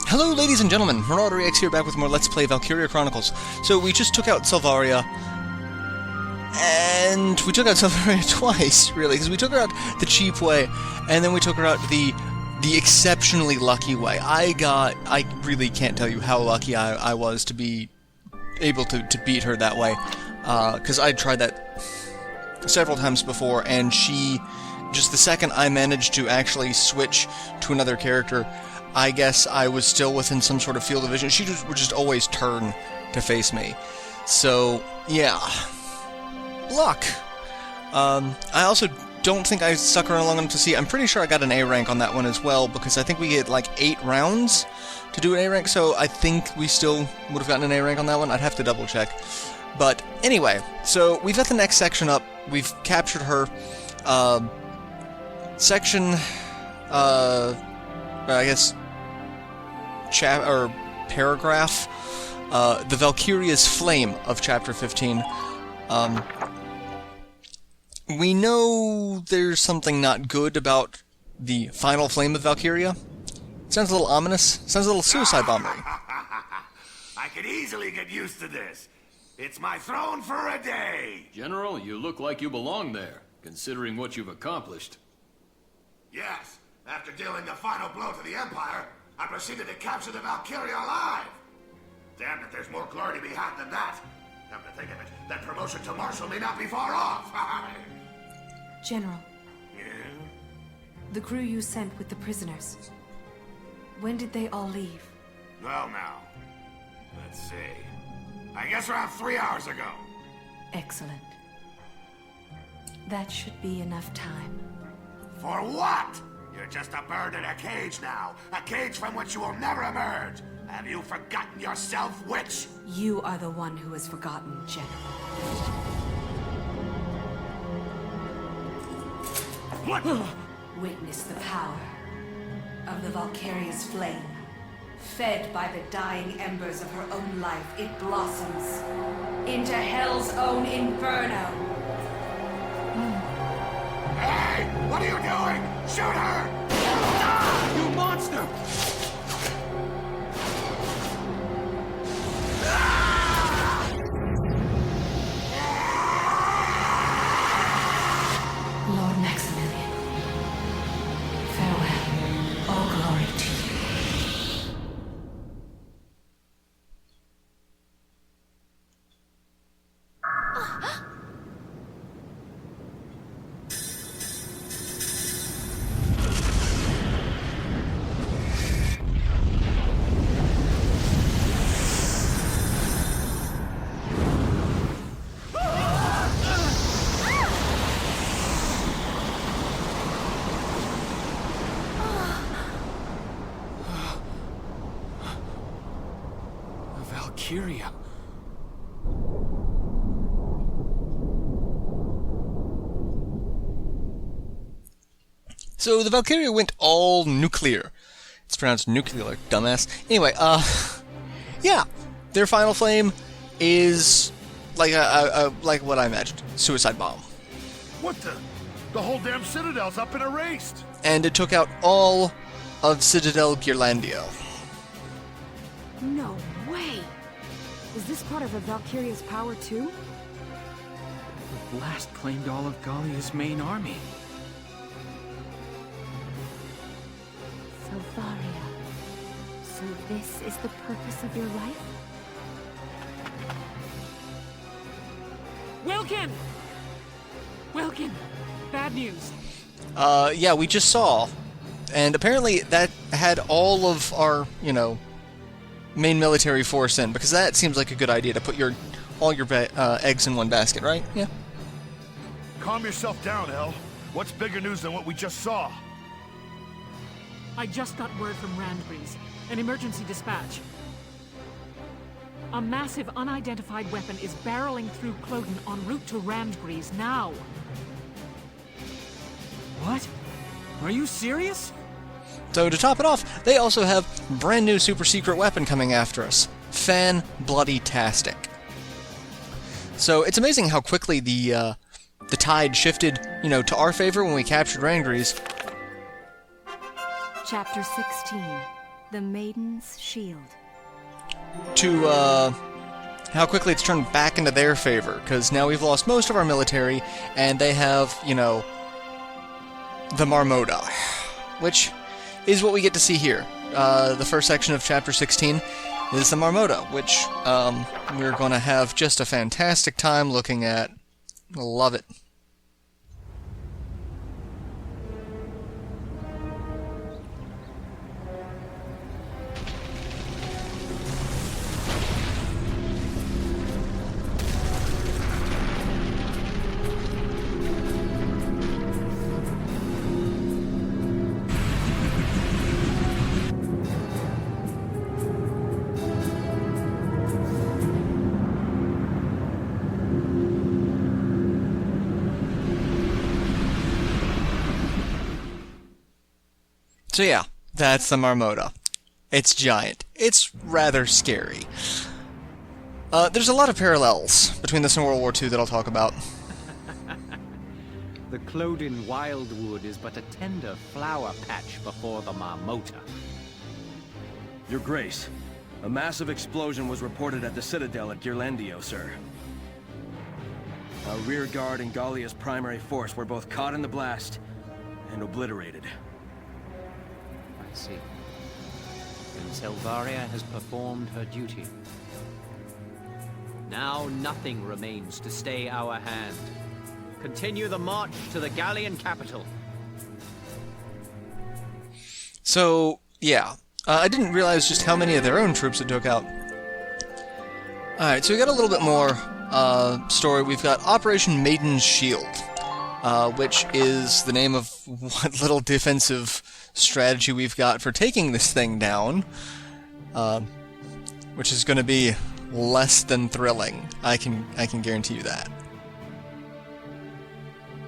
Hello ladies and gentlemen, MarauderEX here, back with more Let's Play Valkyria Chronicles. So we just took out Selvaria, and we took out Selvaria twice, really, because we took her out the cheap way, and then we took her out the exceptionally lucky way. I really can't tell you how lucky I was to be able to beat her that way, because I'd tried that several times before, and she, just the second I managed to actually switch to another character, I guess I was still within some sort of field of vision. She would just always turn to face me. So, yeah. Luck! I also don't think I stuck around long enough to see. I'm pretty sure I got an A rank on that one as well, because I think we get like 8 rounds to do an A rank, so I think we still would have gotten an A rank on that one. I'd have to double check. But anyway, so we've got the next section up. We've captured her. Section, I guess, paragraph, the Valkyria's Flame of Chapter 15. We know there's something not good about the final flame of Valkyria. It sounds a little ominous. Sounds a little suicide bombery. I could easily get used to this. It's my throne for a day. General, you look like you belong there, considering what you've accomplished. Yes, after dealing the final blow to the Empire, I proceeded to capture the Valkyria alive. Damn it, there's more glory to be had than that. Come to think of it, that promotion to Marshal may not be far off. General. Yeah? The crew you sent with the prisoners. When did they all leave? Well now, let's see. I guess around 3 hours ago. Excellent. That should be enough time. For what? You're just a bird in a cage now. A cage from which you will never emerge. Have you forgotten yourself, witch? You are the one who has forgotten, General. What? Witness the power of the Valkyria's flame. Fed by the dying embers of her own life, it blossoms into Hell's own inferno. Hey! What are you doing? Shoot her! Ah! You monster! Lord Maximilian, farewell. All glory to you. Valkyria. So the Valkyria went all nuclear. It's pronounced nuclear, dumbass. Anyway, yeah, their final flame is like like what I imagined, suicide bomb. What the? The whole damn Citadel's up and erased. And it took out all of Citadel Ghirlandaio. No way! Is this part of the Valkyria's power too? The blast claimed all of Gallia's main army. Selvaria. So this is the purpose of your life? Wilkin! Wilkin! Bad news. Yeah, we just saw. And apparently that had all of our, you know, main military force in, because that seems like a good idea to put all your eggs in one basket, right? Yeah. Calm yourself down, El. What's bigger news than what we just saw? I just got word from Randgreaves. An emergency dispatch. A massive unidentified weapon is barreling through Cloten en route to Randgreaves now. What? Are you serious? So to top it off, they also have brand new super secret weapon coming after us. Fan-bloody-tastic. So it's amazing how quickly the the tide shifted, to our favor when we captured Rangries. Chapter 16. The Maiden's Shield. To, how quickly it's turned back into their favor, because now we've lost most of our military, and they have, the Marmota, which is what we get to see here. The first section of Chapter 16 is the Marmota, which we're going to have just a fantastic time looking at. Love it. So yeah, that's the Marmota. It's giant. It's rather scary. There's a lot of parallels between this and World War II that I'll talk about. The Clodin wildwood is but a tender flower patch before the Marmota. Your Grace, a massive explosion was reported at the Citadel at Ghirlandaio, sir. Our rear guard and Gallia's primary force were both caught in the blast and obliterated. I see. Then Selvaria has performed her duty. Now nothing remains to stay our hand. Continue the march to the Gallian capital. So, yeah. I didn't realize just how many of their own troops it took out. Alright, so we got a little bit more story. We've got Operation Maiden's Shield, which is the name of what little defensive strategy we've got for taking this thing down, which is going to be less than thrilling. I can guarantee you that.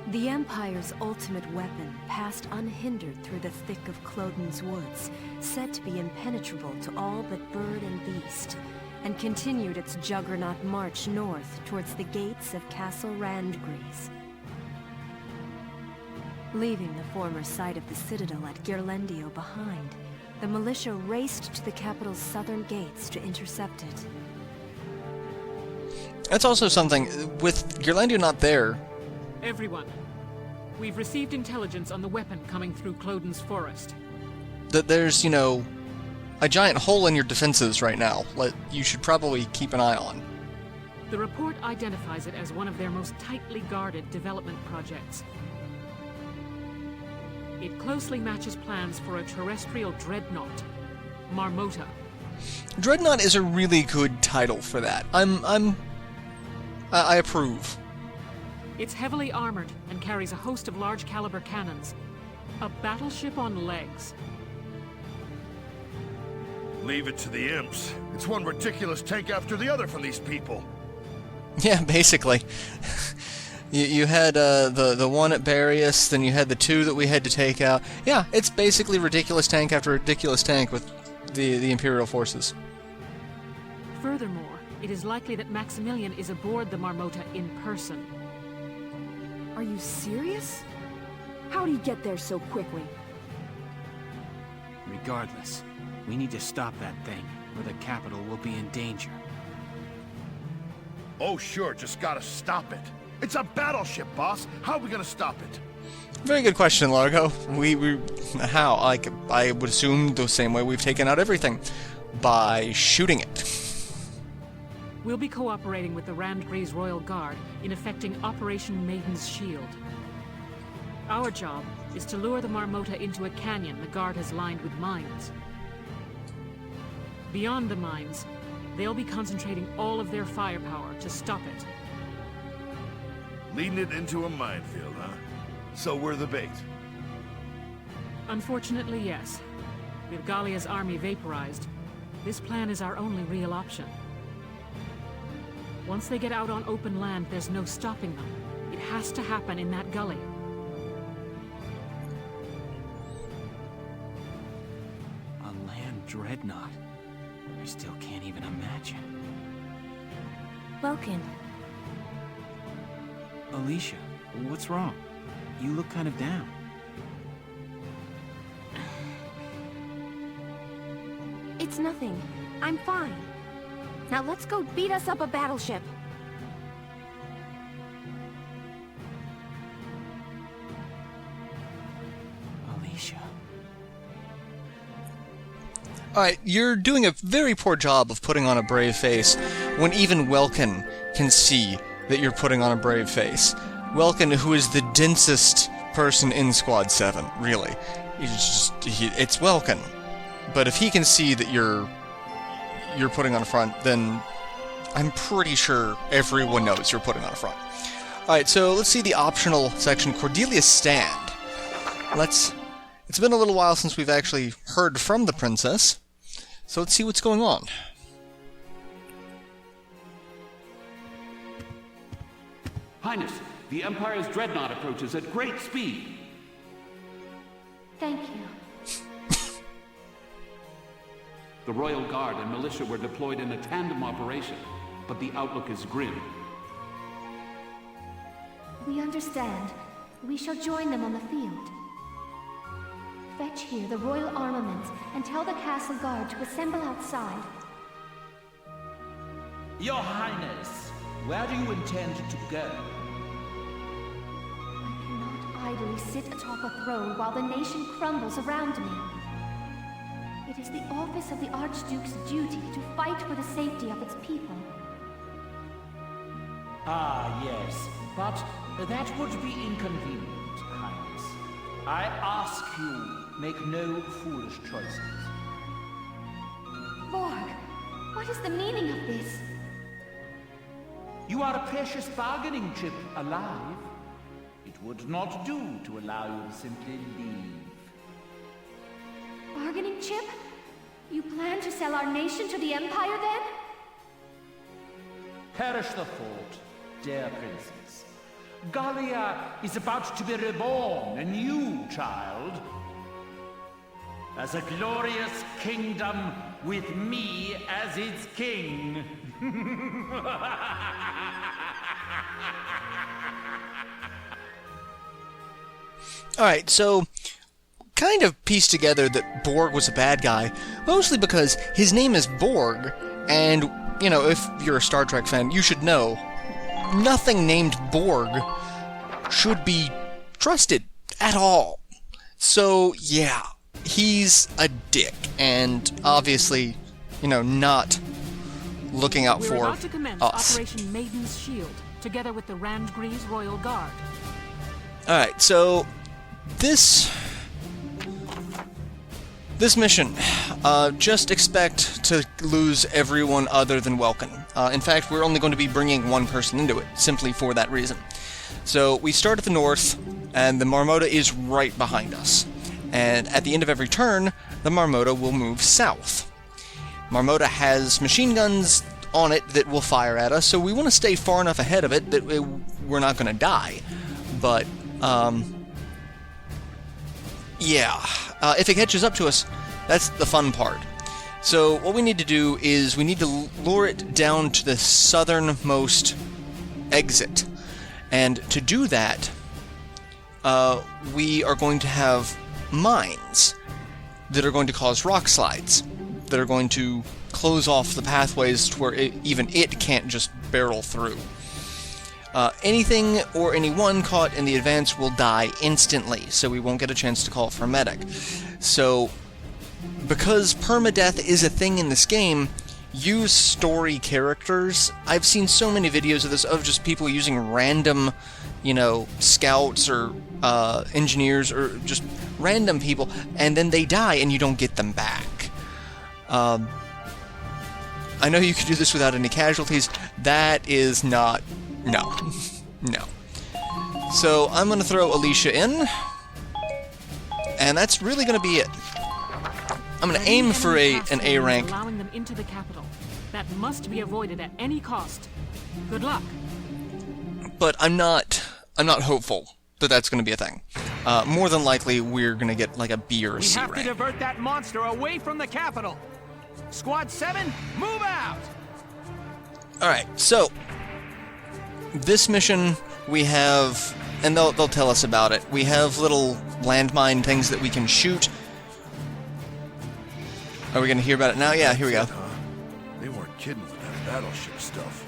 The Empire's ultimate weapon passed unhindered through the thick of Clodin's woods, said to be impenetrable to all but bird and beast, and continued its juggernaut march north towards the gates of Castle Randgries. Leaving the former site of the Citadel at Ghirlandaio behind, the militia raced to the capital's southern gates to intercept it. That's also something, with Ghirlandaio not there. Everyone, we've received intelligence on the weapon coming through Clodin's forest. That there's, a giant hole in your defenses right now. You should probably keep an eye on. The report identifies it as one of their most tightly guarded development projects. It closely matches plans for a terrestrial dreadnought, Marmota. Dreadnought is a really good title for that. I approve. It's heavily armored and carries a host of large-caliber cannons. A battleship on legs. Leave it to the imps. It's one ridiculous tank after the other from these people. Yeah, basically. You had the one at Barrius, then you had the two that we had to take out. Yeah, it's basically ridiculous tank after ridiculous tank with the Imperial forces. Furthermore, it is likely that Maximilian is aboard the Marmota in person. Are you serious? How'd he get there so quickly? Regardless, we need to stop that thing, or the capital will be in danger. Oh, sure, just gotta stop it. It's a battleship, boss. How are we gonna stop it? Very good question, Largo. How? I would assume the same way we've taken out everything. By shooting it. We'll be cooperating with the Randgries Royal Guard in effecting Operation Maiden's Shield. Our job is to lure the Marmota into a canyon the Guard has lined with mines. Beyond the mines, they'll be concentrating all of their firepower to stop it. Leading it into a minefield, huh? So we're the bait. Unfortunately, yes. With Gallia's army vaporized, this plan is our only real option. Once they get out on open land, there's no stopping them. It has to happen in that gully. A land dreadnought. I still can't even imagine. Welkin. Alicia, What's wrong? You look kind of down. It's nothing. I'm fine. Now let's go beat us up a battleship. Alicia. Alright, you're doing a very poor job of putting on a brave face when even Welkin can see that you're putting on a brave face. Welkin, who is the densest person in Squad 7, really. It's Welkin. But if he can see that you're putting on a front, then I'm pretty sure everyone knows you're putting on a front. Alright, so let's see the optional section, Cordelia's Stand. It's been a little while since we've actually heard from the princess, so let's see what's going on. Highness, the Empire's dreadnought approaches at great speed. Thank you. The Royal Guard and militia were deployed in a tandem operation, but the outlook is grim. We understand. We shall join them on the field. Fetch here the royal armament and tell the castle guard to assemble outside. Your Highness, where do you intend to go? I cannot idly sit atop a throne while the nation crumbles around me. It is the office of the Archduke's duty to fight for the safety of its people. Ah, yes, but that would be inconvenient, Highness. I ask you, make no foolish choices. Borg, what is the meaning of this? You are a precious bargaining chip alive. It would not do to allow you to simply leave. Bargaining chip? You plan to sell our nation to the Empire, then? Perish the thought, dear princess. Gallia is about to be reborn, and you, child, as a glorious kingdom with me as its king. Alright, so kind of pieced together that Borg was a bad guy, mostly because his name is Borg, and, you know, if you're a Star Trek fan, you should know, nothing named Borg should be trusted at all. So, yeah, he's a dick, and obviously, you know, not looking out We're for about to commence us. Operation Maiden's Shield, together with the Randgrees Royal Guard. Alright, so this mission, just expect to lose everyone other than Welkin. In fact, we're only going to be bringing one person into it, simply for that reason. So we start at the north, and the Marmota is right behind us. And at the end of every turn, the Marmota will move south. Marmota has machine guns on it that will fire at us, so we want to stay far enough ahead of it that we're not going to die. But, yeah, if it catches up to us, that's the fun part. So what we need to do is we need to lure it down to the southernmost exit. And to do that, we are going to have mines that are going to cause rock slides, that are going to close off the pathways to where even it can't just barrel through. Anything or anyone caught in the advance will die instantly, so we won't get a chance to call for a medic. So, because permadeath is a thing in this game, use story characters. I've seen so many videos of this, of just people using random, you know, scouts or engineers or just random people, and then they die and you don't get them back. I know you could do this without any casualties. That is not... No. No. So I'm going to throw Alicia in, and that's really going to be it. I'm going to aim for an A rank. Allowing them into the capital. That must be avoided at any cost. Good luck. But I'm not hopeful that that's going to be a thing. More than likely, we're going to get like a B or a C rank. We have to divert that monster away from the capital. Squad 7, move out! Alright, so this mission, we have and they'll tell us about it. We have little landmine things that we can shoot. Are we going to hear about it now? Yeah, here we go. They weren't kidding with that battleship stuff.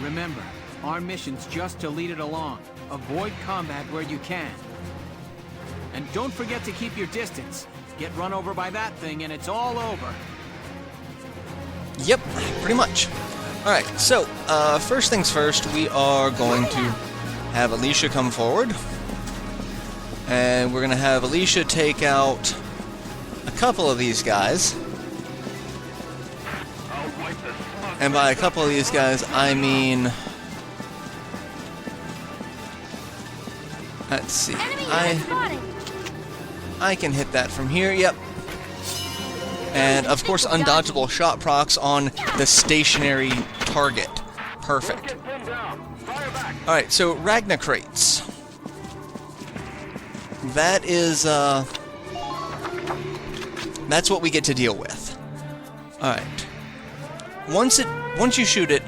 Remember, our mission's just to lead it along. Avoid combat where you can. And don't forget to keep your distance. Get run over by that thing and it's all over. Yep, pretty much. Alright, so, first things first, we are going to have Alicia come forward. And we're going to have Alicia take out a couple of these guys. And by a couple of these guys, I mean... Let's see. I can hit that from here, yep. And, of course, undodgeable shot procs on the stationary target. Perfect. Alright, so Ragna crates. That is, that's what we get to deal with. Alright. Once you shoot it,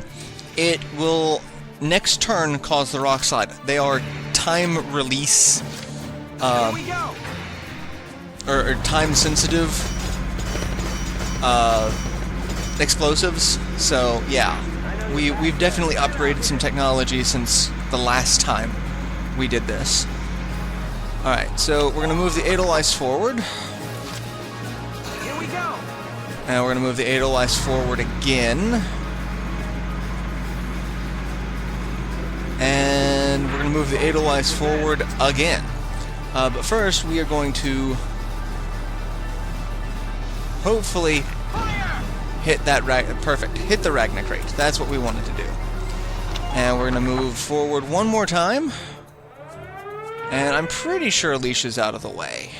it will, next turn, cause the rock slide. They are time release, or time-sensitive explosives, so yeah, we've definitely upgraded some technology since the last time we did this. Alright, so we're gonna move the Edelweiss forward. Here we go. And we're gonna move the Edelweiss forward again. And we're gonna move the Edelweiss forward again. But first, we are going to hopefully hit that perfect. Hit the Ragna crate. That's what we wanted to do. And we're gonna move forward one more time. And I'm pretty sure Alicia's out of the way.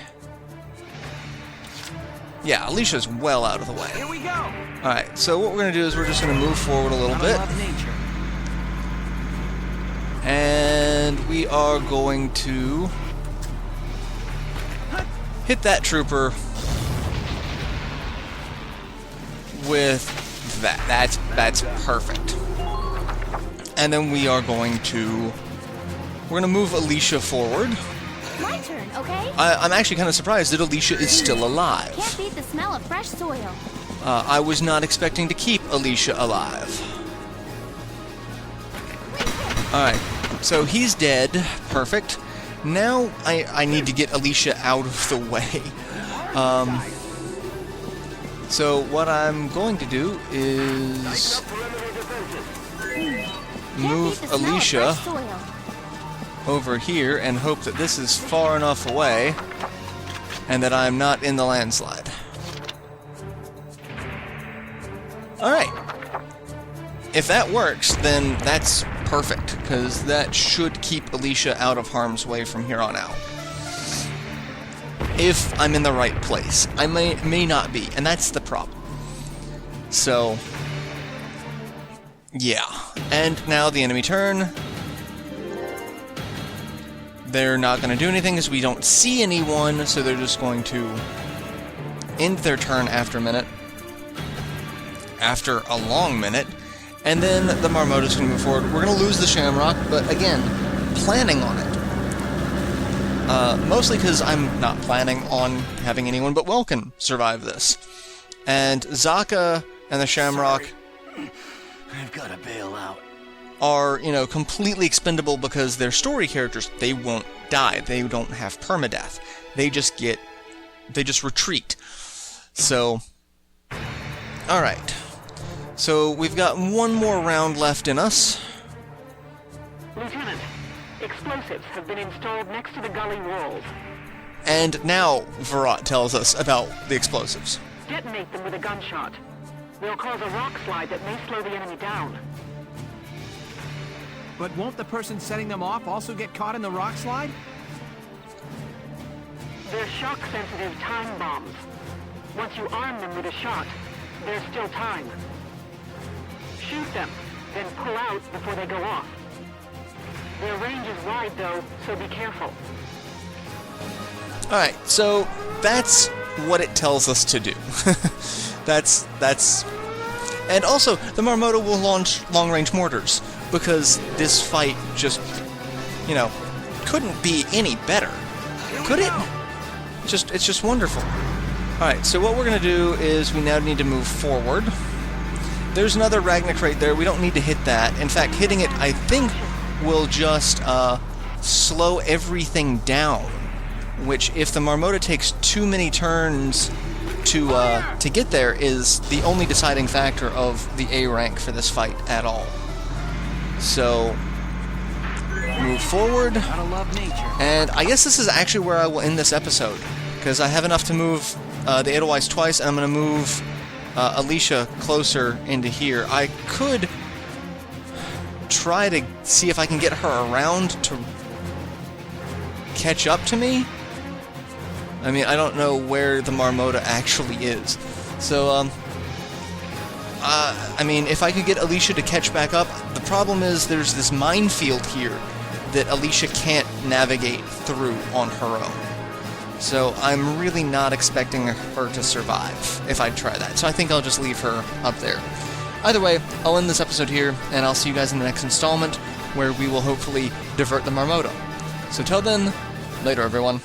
Yeah, Alicia's well out of the way. Here we go. Alright, so what we're gonna do is we're just gonna move forward a little bit. And we are going to hit that trooper with that. That's perfect. And then we are going to... We're going to move Alicia forward. My turn, okay? I'm actually kind of surprised that Alicia is still alive. Can't beat the smell of fresh soil. I was not expecting to keep Alicia alive. Alright, so he's dead. Perfect. Now I need to get Alicia out of the way. So what I'm going to do is move Alicia over here and hope that this is far enough away and that I'm not in the landslide. Alright. If that works, then that's perfect, because that should keep Alicia out of harm's way from here on out. If I'm in the right place. I may not be, and that's the problem. So, yeah. And now the enemy turn. They're not going to do anything because we don't see anyone, so they're just going to end their turn after a minute. After a long minute. And then the Marmota's going to move forward. We're going to lose the Shamrock, but again, planning on it. Mostly because I'm not planning on having anyone but Welkin survive this. And Zaka and the Shamrock... I've got to bail out. ...are, you know, completely expendable because they're story characters. They won't die. They don't have permadeath. They just retreat. So... Alright. So we've got one more round left in us. Lieutenant, explosives have been installed next to the gully walls. And now Varrot tells us about the explosives. Detonate them with a gunshot. They'll cause a rock slide that may slow the enemy down. But won't the person setting them off also get caught in the rock slide? They're shock-sensitive time bombs. Once you arm them with a shot, there's still time. Shoot them, then pull out before they go off. Their range is wide, though, so be careful. Alright, so that's what it tells us to do. That's... And also, the Marmota will launch long-range mortars, because this fight just you know, couldn't be any better, could it? It's just wonderful. Alright, so what we're going to do is we now need to move forward. There's another Ragna crate there. We don't need to hit that. In fact, hitting it, I think, will just slow everything down. Which, if the Marmota takes too many turns to get there, is the only deciding factor of the A rank for this fight at all. So, move forward. Gotta love nature. And I guess this is actually where I will end this episode, because I have enough to move the Edelweiss twice, and I'm going to move Alicia closer into here. I could try to see if I can get her around to catch up to me. I mean, I don't know where the Marmota actually is. So, I mean, if I could get Alicia to catch back up, the problem is there's this minefield here that Alicia can't navigate through on her own. So I'm really not expecting her to survive if I try that. So I think I'll just leave her up there. Either way, I'll end this episode here, and I'll see you guys in the next installment, where we will hopefully divert the Marmota. So till then, later everyone.